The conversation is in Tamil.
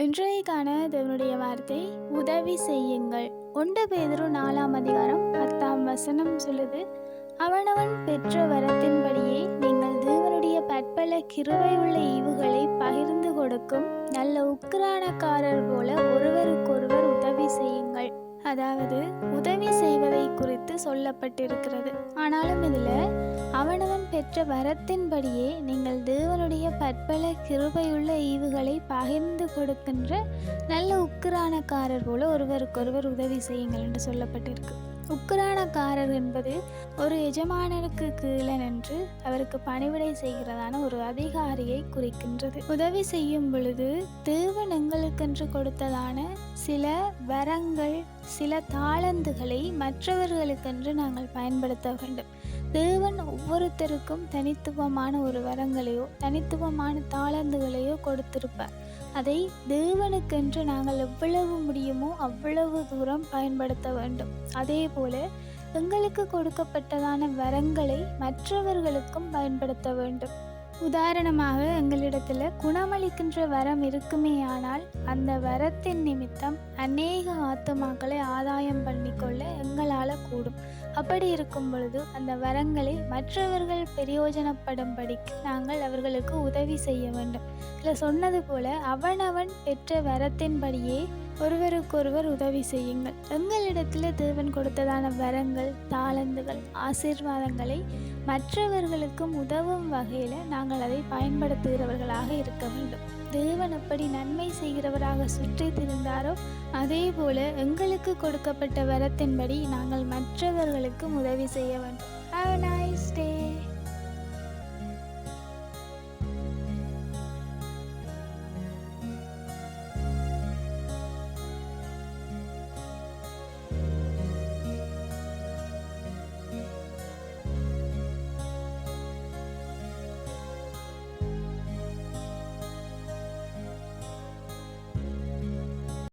இன்றைக்கான தேவனுடைய வார்த்தை உதவி செய்யுங்கள். 1 பேதுரு 4ஆம் அதிகாரம் 10ஆம் வசனம் சொல்லுது, அவனவன் பெற்ற வரத்தின்படியே நீங்கள் தேவனுடைய பற்பல கிருபையுள்ள ஈவுகளை பகிர்ந்து கொடுக்கும் நல்ல உக்கிரானக்காரர் போல ஒருவருக்கொருவர் உதவி செய்யுங்கள். அதாவது உதவி செய்வதை குறித்து சொல்லப்பட்டிருக்கிறது. ஆனாலும் இதில் அவனவன் பெற்ற வரத்தின்படியே நீங்கள் தேவனுடைய பற்பல கிருபையுள்ள ஈவுகளை பகிர்ந்து கொடுக்கின்ற நல்ல உக்கிரானக்காரர் போல ஒருவருக்கொருவர் உதவி செய்யுங்கள் என்று சொல்லப்பட்டிருக்கு. உக்கிரானக்காரர் என்பது ஒரு எஜமானருக்கு கீழே நின்று அவருக்கு பணிவிடை செய்கிறதான ஒரு அதிகாரியை குறிக்கின்றது. உதவி செய்யும் பொழுது தேவன் எங்களுக்கென்று கொடுத்ததான சில வரங்கள், சில தாளந்துகளை மற்றவர்களுக்கென்று நாங்கள் பயன்படுத்த வேண்டும். தேவன் ஒவ்வொருத்தருக்கும் தனித்துவமான ஒரு வரங்களையோ தனித்துவமான தாளந்துகளையோ கொடுத்திருப்பார். அதை தேவனுக்கென்று நாங்கள் எவ்வளவு முடியுமோ அவ்வளவு தூரம் பயன்படுத்த வேண்டும். அதே போல எங்களுக்கு கொடுக்கப்பட்டதான வரங்களை மற்றவர்களுக்கும் பயன்படுத்த வேண்டும். உதாரணமாக, எங்களிடத்தில் குணமளிக்கின்ற வரம் இருக்குமே, ஆனால் அந்த வரத்தின் நிமித்தம் அநேக ஆத்துமாக்களை ஆதாயம் பண்ணிக்கொள்ள எங்களால் கூடும். அப்படி இருக்கும் பொழுது அந்த வரங்களை மற்றவர்கள் பிரயோஜனப்படும்படிக்கு நாங்கள் அவர்களுக்கு உதவி செய்ய வேண்டும். இதில் சொன்னது போல அவனவன் பெற்ற வரத்தின்படியே ஒருவருக்கொருவர் உதவி செய்யுங்கள். எங்களிடத்தில் தேவன் கொடுத்ததான வரங்கள், தாளந்துகள், ஆசீர்வாதங்களை மற்றவர்களுக்கும் உதவும் வகையில் நாங்கள் அதை பயன்படுத்துகிறவர்களாக இருக்க வேண்டும். தேவன் எப்படி நன்மை செய்கிறவராக சுற்றி திரிந்தாரோ அதே போல எங்களுக்கு கொடுக்கப்பட்ட வரத்தின்படி நாங்கள் மற்றவர்களுக்கும் உதவி செய்ய வேண்டும்.